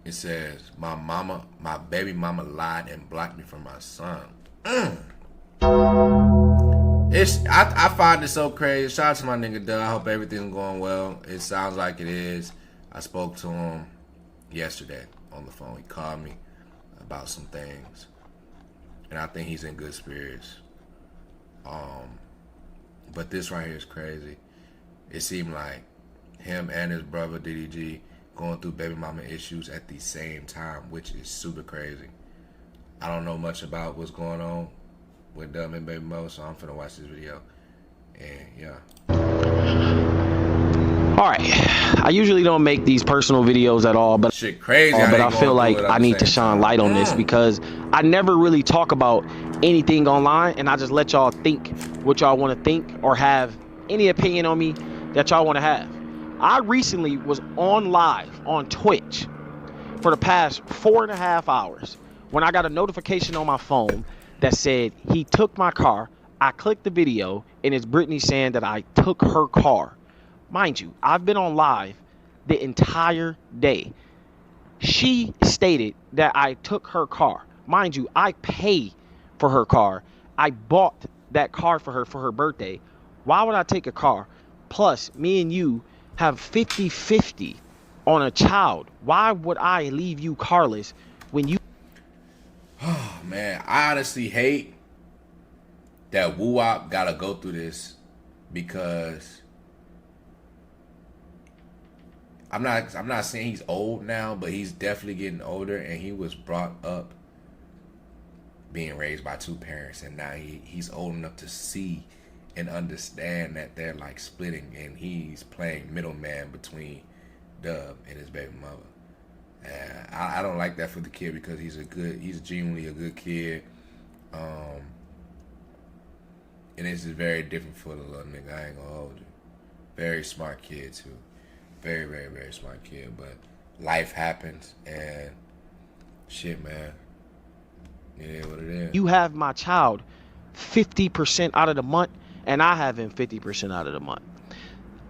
It says, my baby mama lied and blocked me from my son. I find it so crazy. Shout out to my nigga Doug. I hope everything's going well. It sounds like it is. I spoke to him yesterday on the phone. He called me about some things, and I think he's in good spirits. But this right here is crazy. It seemed like him and his brother DDG going through baby mama issues at the same time, which is super crazy. I don't know much about what's going on with Dub and baby mama, so I'm finna watch this video. And yeah. Alright, I usually don't make these personal videos at all, but shit crazy. But I feel like I need to shine light on this because I never really talk about anything online, and I just let y'all think what y'all want to think or have any opinion on me that y'all want to have. I recently was on live on Twitch for the past 4.5 hours when I got a notification on my phone that said he took my car. I clicked the video and it's Brittany saying that I took her car. Mind you, I've been on live the entire day. She stated that I took her car. Mind you, I pay for her car. I bought that car for her birthday. Why would I take a car? Plus, me and you have 50-50 on a child. Why would I leave you carless when you... Oh, man, I honestly hate that WooWop gotta go through this because I'm not saying he's old now, but he's definitely getting older, and he was brought up being raised by two parents, and now he's old enough to see and understand that they're like splitting, and he's playing middleman between Dub and his baby mother. And I don't like that for the kid because he's genuinely a good kid. And this is very different for the little nigga. I ain't gonna hold you. Very smart kid too. Very, very, very smart kid. But life happens and shit, man. It is what it is. You have my child 50% out of the month, and I have him 50% out of the month.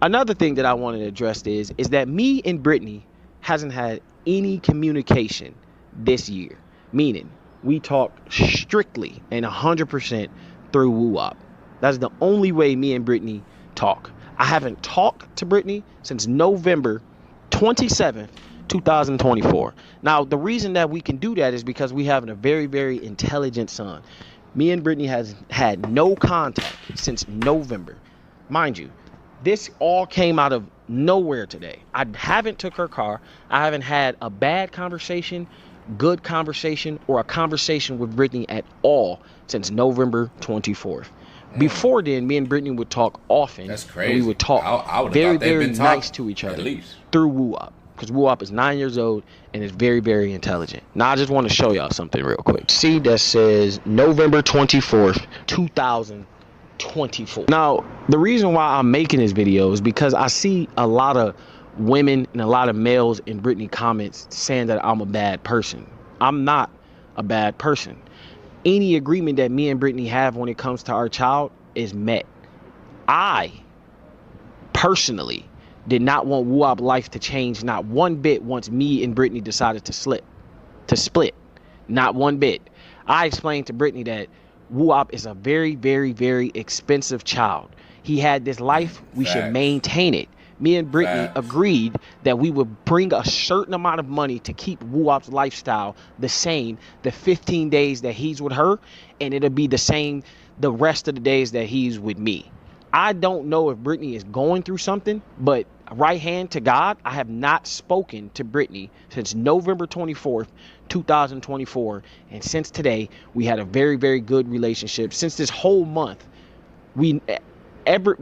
Another thing that I wanted to address is that me and Brittany hasn't had any communication this year. Meaning, we talk strictly and 100% through WooWop. That's the only way me and Brittany talk. I haven't talked to Brittany since November 27th, 2024. Now, the reason that we can do that is because we have a very, very intelligent son. Me and Brittany has had no contact since November. Mind you, this all came out of nowhere today. I haven't took her car. I haven't had a bad conversation, good conversation, or a conversation with Brittany at all since November 24th. Before then, me and Brittany would talk often. That's crazy. And we would talk very, very nice to each other through WooWop. Because WooWop is 9 years old and is very, very intelligent. Now, I just want to show y'all something real quick. See, that says November 24th, 2024. Now, the reason why I'm making this video is because I see a lot of women and a lot of males in Brittany comments saying that I'm a bad person. I'm not a bad person. Any agreement that me and Brittany have when it comes to our child is met. I personally did not want WooWop life to change not one bit once me and Brittany decided to split. Not one bit. I explained to Brittany that WooWop is a very, very, very expensive child. He had this life. We should maintain it. Me and Brittany agreed that we would bring a certain amount of money to keep WooWop's lifestyle the same the 15 days that he's with her, and it'll be the same the rest of the days that he's with me. I don't know if Brittany is going through something, but right hand to God, I have not spoken to Brittany since November 24th, 2024. And since today, we had a very, very good relationship. Since this whole month,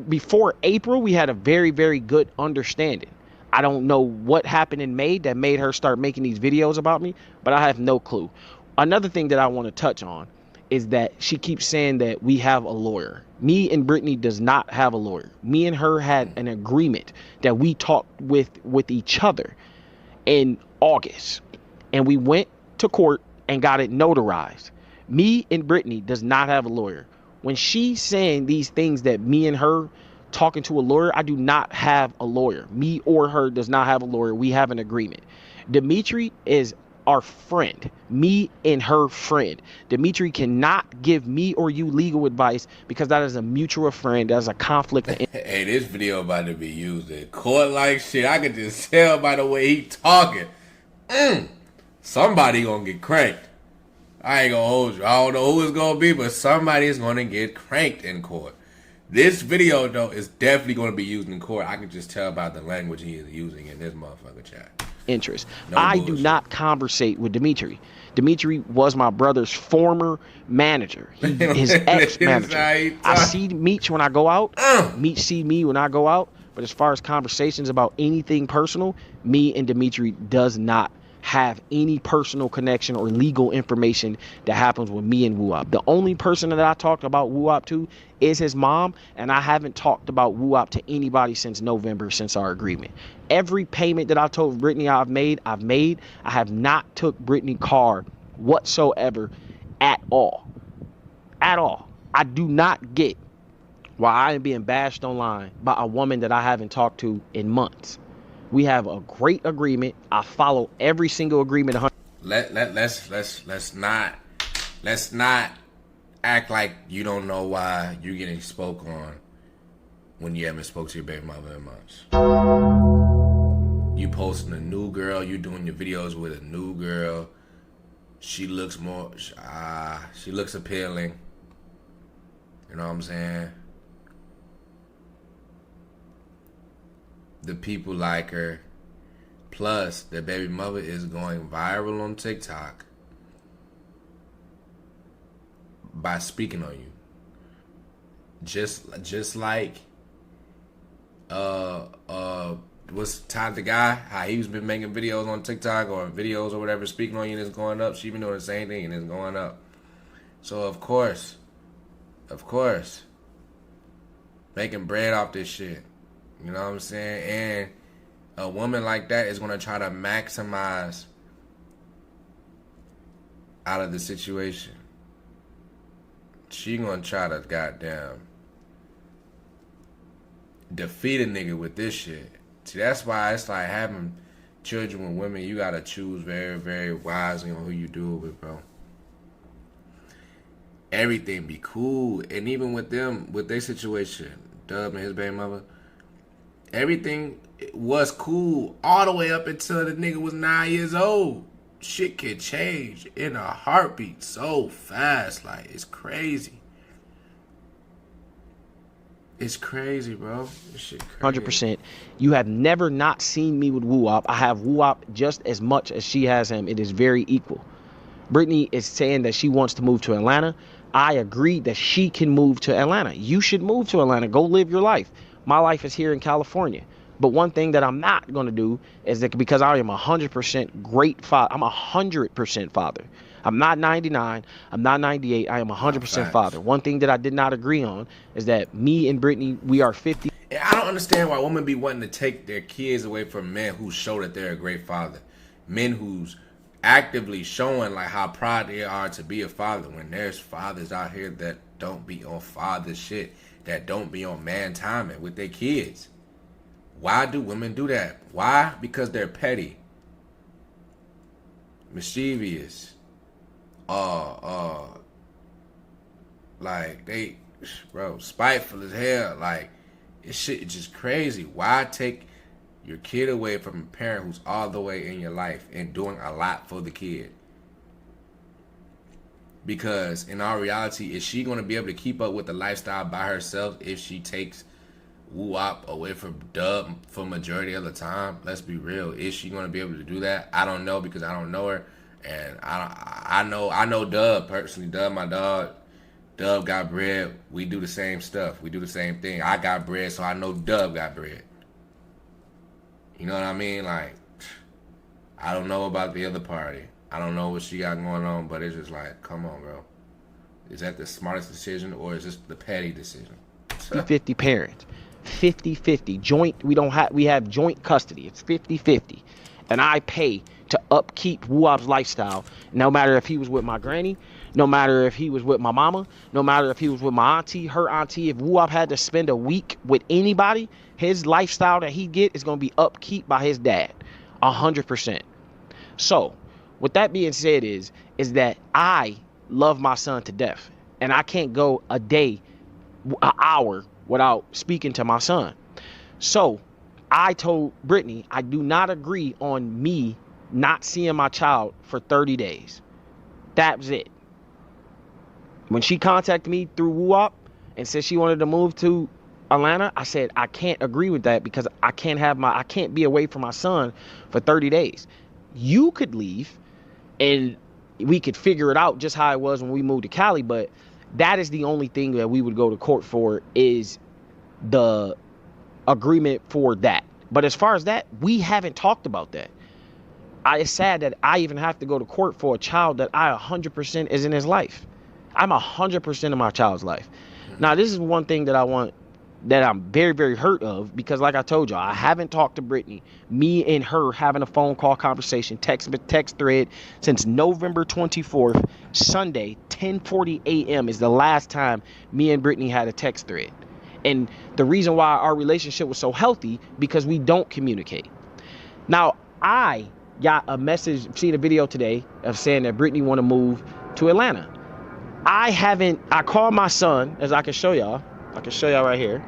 before April, we had a very, very good understanding. I don't know what happened in May that made her start making these videos about me, but I have no clue. Another thing that I want to touch on is that she keeps saying that we have a lawyer. Me and Brittany does not have a lawyer. Me and her had an agreement that we talked with each other in August, and we went to court and got it notarized. Me and Brittany does not have a lawyer. When she's saying these things that me and her talking to a lawyer, I do not have a lawyer. Me or her does not have a lawyer. We have an agreement. Dimitri is our friend, me and her friend. Dimitri cannot give me or you legal advice because that is a mutual friend. That's a conflict. Hey, this video about to be used in court like shit. I can just tell by the way he talking. Somebody gonna get cranked. I ain't gonna hold you. I don't know who it's gonna be, but somebody is gonna get cranked in court. This video, though, is definitely gonna be used in court. I can just tell by the language he is using in this motherfucker chat. Interest. No I bullshit. do not conversate with Dimitri. Dimitri was my brother's former manager, his ex-manager. I see Meech when I go out. Meech see me when I go out. But as far as conversations about anything personal, me and Dimitri does not have any personal connection or legal information that happens with me and WooWop. The only person that I talked about WooWop to is his mom, and I haven't talked about WooWop to anybody since November, since our agreement. Every payment that I told Brittany I've made. I have not took Brittany car whatsoever at all. At all. I do not get why I am being bashed online by a woman that I haven't talked to in months. We have a great agreement. I follow every single agreement. Let's not act like you don't know why you're getting spoke on when you haven't spoke to your baby mother in months. You posting a new girl. You doing your videos with a new girl. She looks more. She looks appealing. You know what I'm saying? The people like her. Plus, the baby mother is going viral on TikTok by speaking on you. Just like what's Todd the guy? How he's been making videos on TikTok or videos or whatever speaking on you and it's going up. She been doing the same thing and it's going up. So of course, making bread off this shit. You know what I'm saying? And a woman like that is going to try to maximize out of the situation. She going to try to goddamn defeat a nigga with this shit. See, that's why it's like having children with women, you got to choose very, very wisely on who you do it with, bro. Everything be cool. And even with them, with their situation, Dub and his baby mother, everything was cool all the way up until the nigga was 9 years old. Shit can change in a heartbeat so fast. Like, it's crazy. It's crazy, bro. This shit crazy. 100%. You have never not seen me with WooWop. I have WooWop just as much as she has him. It is very equal. Brittany is saying that she wants to move to Atlanta. I agree that she can move to Atlanta. You should move to Atlanta. Go live your life. My life is here in California. But one thing that I'm not going to do is that because I am 100% great father. I'm 100% father. I'm not 99. I'm not 98. I am 100% father. One thing that I did not agree on is that me and Brittany, we are 50. I don't understand why women be wanting to take their kids away from men who show that they're a great father. Men who's actively showing like how proud they are to be a father when there's fathers out here that don't be on father shit, that don't be on man timing with their kids. Why do women do that? Why? Because they're petty, mischievous, like they, bro, spiteful as hell. Like, this shit is just crazy. Why take your kid away from a parent who's all the way in your life and doing a lot for the kid? Because in our reality, is she going to be able to keep up with the lifestyle by herself if she takes WooWop away from Dub for majority of the time? Let's be real. Is she going to be able to do that? I don't know because I don't know her. And I know Dub personally. Dub, my dog. Dub got bread. We do the same stuff. We do the same thing. I got bread, so I know Dub got bread. You know what I mean? Like, I don't know about the other party. I don't know what she got going on, but it's just like, come on, bro. Is that the smartest decision or is this the petty decision? 50 parents. 50-50. Joint, we have joint custody. It's 50-50. And I pay to upkeep WooWop's lifestyle, no matter if he was with my granny, no matter if he was with my mama, no matter if he was with my auntie, her auntie. If WooWop had to spend a week with anybody, his lifestyle that he get is going to be upkeep by his dad. 100%. So, with that being said, is that I love my son to death, and I can't go a day, an hour without speaking to my son. So, I told Brittany I do not agree on me not seeing my child for 30 days. That was it. When she contacted me through WooWop and said she wanted to move to Atlanta, I said I can't agree with that because I can't be away from my son for 30 days. You could leave and we could figure it out just how it was when we moved to Cali, but that is the only thing that we would go to court for, is the agreement for that. But as far as that, we haven't talked about that. It's sad that I even have to go to court for a child that I 100% is in his life. I'm 100% in my child's life. Now, this is one thing that I'm very, very hurt of, because like I told y'all, I haven't talked to Brittany. Me and her having a phone call conversation, text thread since November 24th, Sunday, 10:40 a.m. is the last time me and Brittany had a text thread. And the reason why our relationship was so healthy, because we don't communicate. Now, I got a message, seen a video today of saying that Brittany want to move to Atlanta. I called my son, as I can show y'all. I can show y'all right here.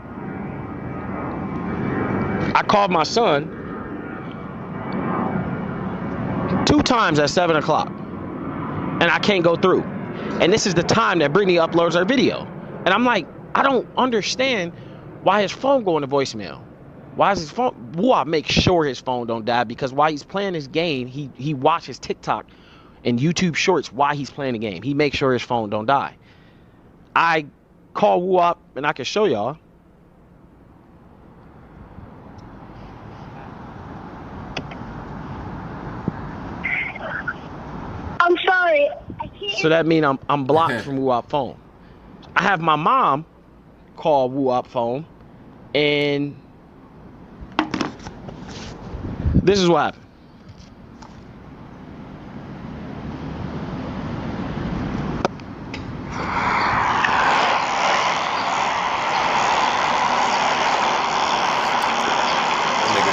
I called my son 2 times at 7 o'clock, and I can't go through. And this is the time that Brittany uploads her video. And I'm like, I don't understand why his phone going to voicemail. Why is his phone? WooWop makes sure his phone don't die, because while he's playing this game, he watches TikTok and YouTube Shorts while he's playing the game. He makes sure his phone don't die. I call WooWop, and I can show y'all. I'm sorry. I can't. So that means I'm blocked from WooWop phone. I have my mom call WooWop phone, and this is what happened.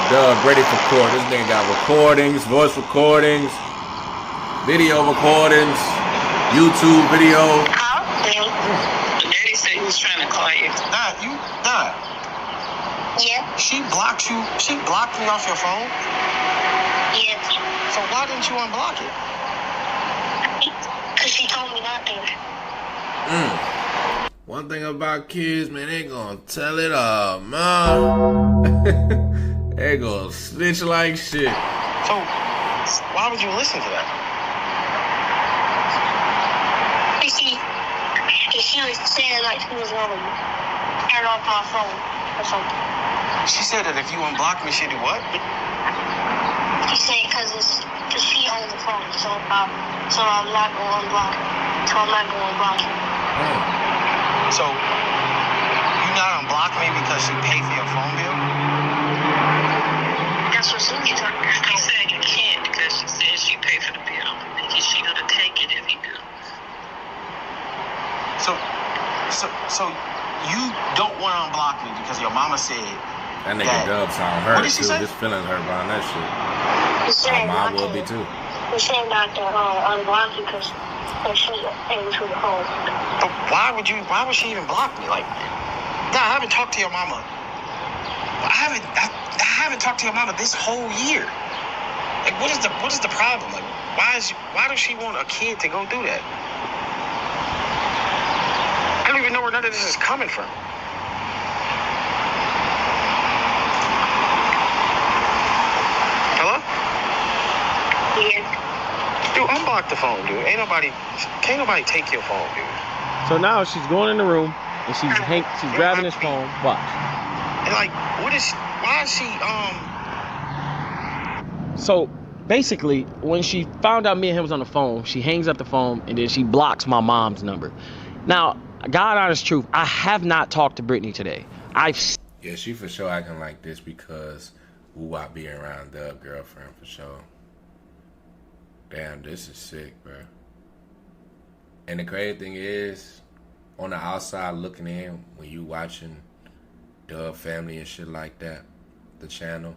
Doug ready for court. This nigga got recordings, voice recordings, video recordings, YouTube video. Daddy said he was trying to call you. Nah. Yeah. She blocked you. She blocked me off your phone. Yeah. So why didn't you unblock it? Because she told me not to. One thing about kids, man, they gonna tell it all, man. They gonna snitch like shit. So why would you listen to that? She was saying like she was gonna turn off my phone or something. She said that if you unblock me, she'd do what? She said because she owns the phone, so I'm not gonna unblock it. So I'm not gonna unblock it. So you not unblock me because she paid for your phone bill? That's what she said. He said you can't because she said she paid for the bill. She gonna take it if he do. So you don't want to unblock me because your mama said that nigga Dub sound hurt. What did she say? His feelings hurt behind that shit. My mom will be too. She said not to unblock you because she able to the home. But why would she even block me? Like, nah, I haven't talked to your mama. I haven't talked to your mama this whole year. Like, what is the problem? Like, why does she want a kid to go do that? I don't even know where none of this is coming from. Hello? Yeah. Dude, unblock the phone, dude. Can't nobody take your phone, dude. So now she's going in the room and she's grabbing his phone. Watch. And like, why is she So basically, when she found out me and him was on the phone, she hangs up the phone and then she blocks my mom's number. Now, God honest truth, I have not talked to Brittany today. Yeah, she for sure acting like this because WooWop being around the girlfriend for sure. Damn, this is sick, bro. And the crazy thing is, on the outside looking in, when you watching Dub Family and shit like that, the channel,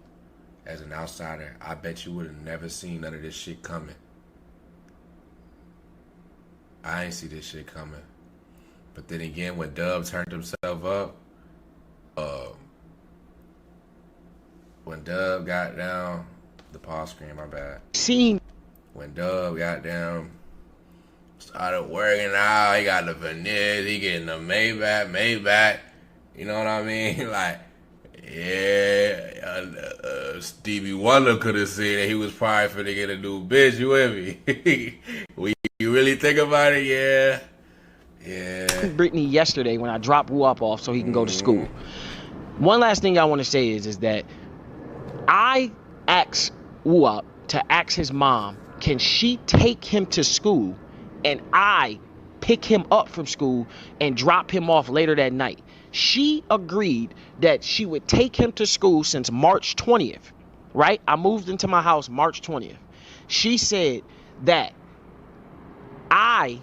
as an outsider, I bet you would have never seen none of this shit coming. I ain't see this shit coming. But then again, when Dub turned himself up, when Dub got down, the pause screen, my bad. When Dub got down, started working out, he got the veneers, he getting the Maybach. You know what I mean? Like, yeah, Stevie Wonder could have seen that he was probably finna get a new bitch. You with me? When you really think about it, yeah. Brittany yesterday when I dropped WooWop off so he can go to school. One last thing I want to say is that I asked WooWop to ask his mom, can she take him to school and I pick him up from school and drop him off later that night. She agreed that she would take him to school since March 20th, right? I moved into my house March 20th. She said that I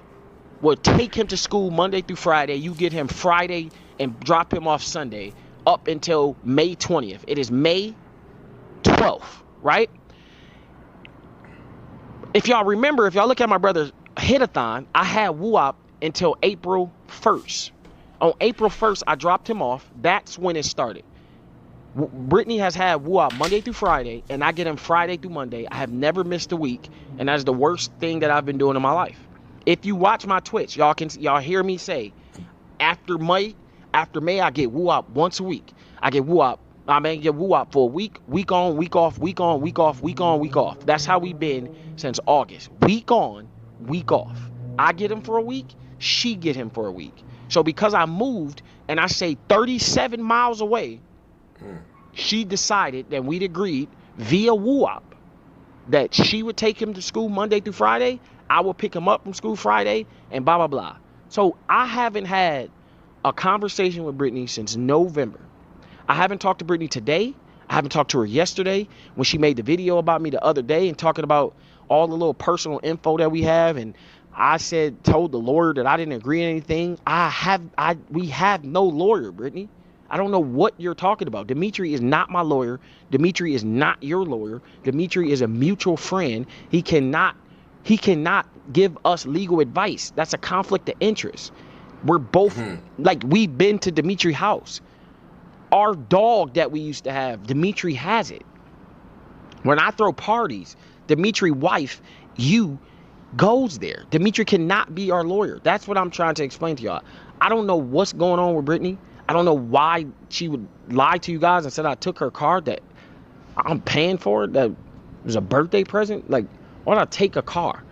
would take him to school Monday through Friday. You get him Friday and drop him off Sunday up until May 20th. It is May 12th, right? If y'all remember, if y'all look at my brother's hit-a-thon, I had WooWop until April 1st. On April 1st, I dropped him off. That's when it started. Brittany has had WooWop Monday through Friday, and I get him Friday through Monday. I have never missed a week, and that's the worst thing that I've been doing in my life. If you watch my Twitch, y'all hear me say, after May, I get WooWop once a week. I get WooWop for a week on, week off, week on, week off, week on, week off. That's how we've been since August. Week on, week off. I get him for a week, she get him for a week. So because I moved and I say 37 miles away, she decided that we'd agreed via WooWop that she would take him to school Monday through Friday. I would pick him up from school Friday and blah, blah, blah. So I haven't had a conversation with Brittany since November. I haven't talked to Brittany today. I haven't talked to her yesterday when she made the video about me the other day and talking about all the little personal info that we have. And I told the lawyer that I didn't agree on anything. We have no lawyer, Brittany. I don't know what you're talking about. Dimitri is not my lawyer. Dimitri is not your lawyer. Dimitri is a mutual friend. He cannot give us legal advice. That's a conflict of interest. We're both like, we've been to Dimitri's house. Our dog that we used to have, Dimitri has it. When I throw parties, Dimitri's wife, goes there. Dimitri cannot be our lawyer. That's what I'm trying to explain to y'all. I don't know what's going on with Brittany. I don't know why she would lie to you guys and said I took her car that I'm paying for it, that was a birthday present. Like, why would I take a car?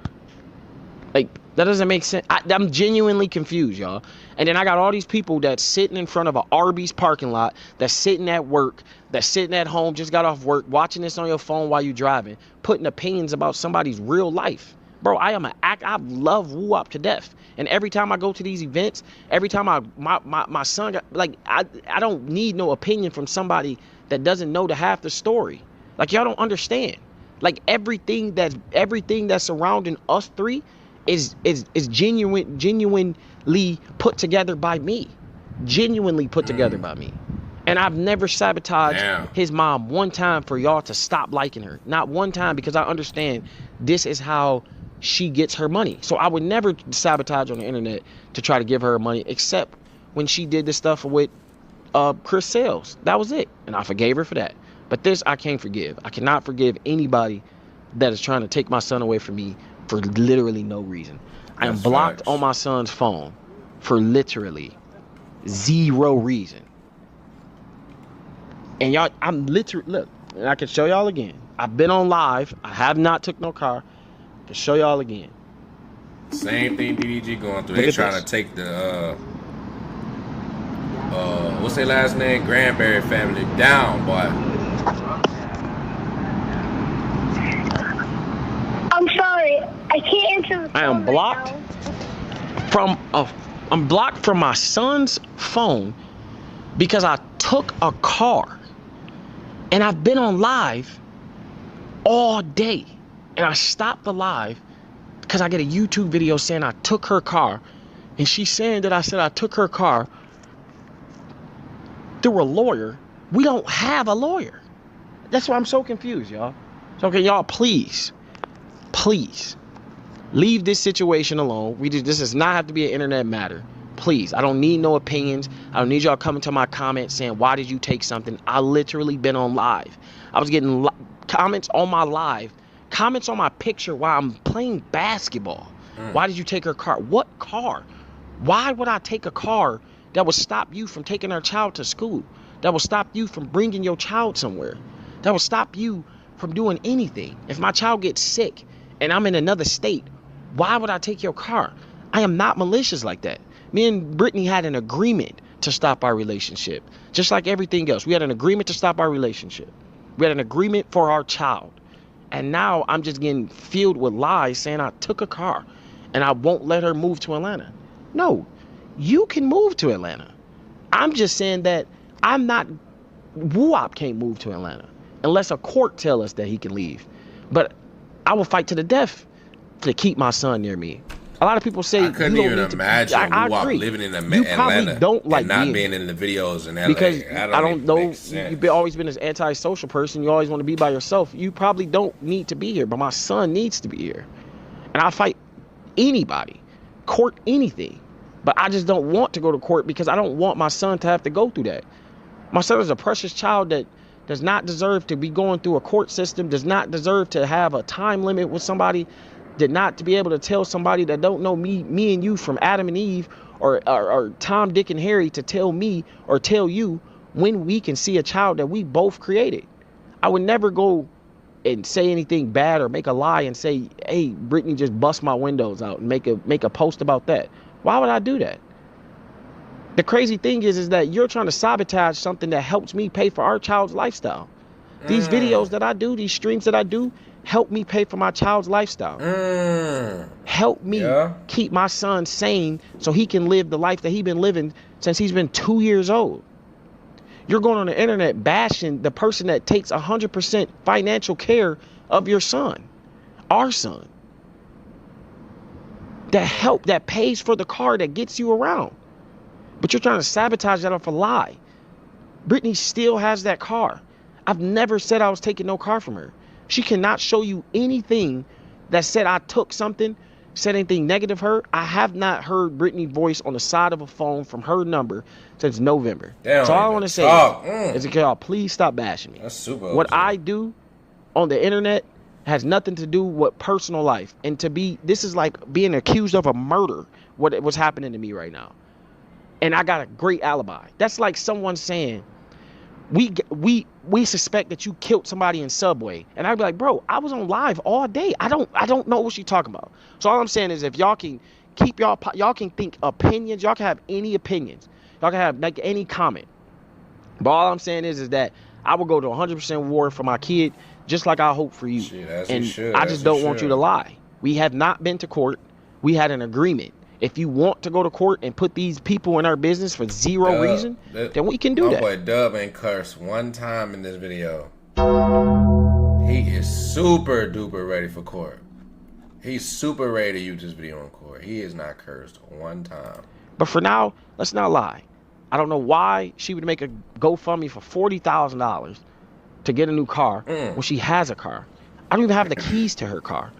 Like, that doesn't make sense. I'm genuinely confused, y'all. And then I got all these people that's sitting in front of an Arby's parking lot, that's sitting at work, that's sitting at home, just got off work, watching this on your phone while you're driving, putting opinions about somebody's real life. Bro, I love WooWop to death. And every time I go to these events, every time my son got, like, I don't need no opinion from somebody that doesn't know the half the story. Like, y'all don't understand. Like, everything that's surrounding us three is genuinely put together by me. Genuinely put together by me. And I've never sabotaged his mom one time for y'all to stop liking her. Not one time, because I understand this is how she gets her money. So I would never sabotage on the internet to try to give her money, except when she did the stuff with Chris Sales. That was it. And I forgave her for that. But this I can't forgive. I cannot forgive anybody that is trying to take my son away from me for literally no reason. I am blocked on my son's phone for literally zero reason. And y'all, I'm literally, look, and I can show y'all again. I've been on live. I have not took no car. To show y'all again. Same thing DDG going through. They trying to take the what's their last name? Granberry family down, boy. I'm sorry, I can't answer the phone. I am blocked I'm blocked from my son's phone because I took a car. And I've been on live all day. And I stopped the live because I get a YouTube video saying I took her car. And she's saying that I said I took her car through a lawyer. We don't have a lawyer. That's why I'm so confused, y'all. So can y'all please leave this situation alone. This does not have to be an internet matter. Please, I don't need no opinions. I don't need y'all coming to my comments saying, why did you take something? I literally been on live. I was getting comments on my live, comments on my picture while I'm playing basketball. Why did you take her car? What car? Why would I take a car that would stop you from taking our child to school? That will stop you from bringing your child somewhere? That will stop you from doing anything? If my child gets sick and I'm in another state, why would I take your car? I am not malicious like that. Me and Brittany had an agreement to stop our relationship. Just like everything else. We had an agreement to stop our relationship. We had an agreement for our child. And now I'm just getting filled with lies saying I took a car and I won't let her move to Atlanta. No, you can move to Atlanta. I'm just saying that I'm not, WooWop can't move to Atlanta unless a court tell us that he can leave. But I will fight to the death to keep my son near me. A lot of people say I couldn't even imagine WooWop living in Atlanta don't like and not being in the videos in LA. Because I don't know, you've always been this antisocial person. You always want to be by yourself. You probably don't need to be here, but my son needs to be here. And I fight anybody, court anything. But I just don't want to go to court because I don't want my son to have to go through that. My son is a precious child that does not deserve to be going through a court system, does not deserve to have a time limit with somebody, did not to be able to tell somebody that don't know me and you from Adam and Eve or Tom, Dick, and Harry to tell me or tell you when we can see a child that we both created. I would never go and say anything bad or make a lie and say, hey, Brittany just bust my windows out and make a post about that. Why would I do that? The crazy thing is that you're trying to sabotage something that helps me pay for our child's lifestyle. These videos that I do, these streams that I do, help me pay for my child's lifestyle. Help me keep my son sane so he can live the life that he's been living since he's been 2 years old. You're going on the internet bashing the person that takes 100% financial care of your son, our son. That pays for the car that gets you around. But you're trying to sabotage that off a lie. Brittany still has that car. I've never said I was taking no car from her. She cannot show you anything that said I took something, said anything negative her. I have not heard Brittany's voice on the side of a phone from her number since November. So all I want to say is that y'all please stop bashing me. That's super. What I do on the internet has nothing to do with personal life. And this is like being accused of a murder, what's happening to me right now. And I got a great alibi. That's like someone saying, we suspect that you killed somebody in Subway. And I'd be like, bro, I was on live all day. I don't know what you're talking about. So all I'm saying is if y'all can keep y'all can think opinions, y'all can have any opinions. Y'all can have like any comment. But all I'm saying is that I will go to 100% war for my kid, just like I hope for you. I just don't want you to lie. We have not been to court. We had an agreement. If you want to go to court and put these people in our business for zero reason, then we can do that. My boy Dub ain't cursed one time in this video. He is super duper ready for court. He's super ready to use this video in court. He is not cursed one time. But for now, let's not lie. I don't know why she would make a GoFundMe for $40,000 to get a new car when she has a car. I don't even have the keys to her car.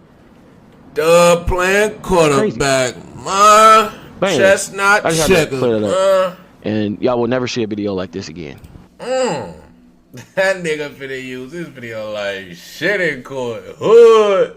Dub playing quarterback, man. Chestnut checker. And y'all will never see a video like this again. That nigga finna use this video like shit in court. Hood.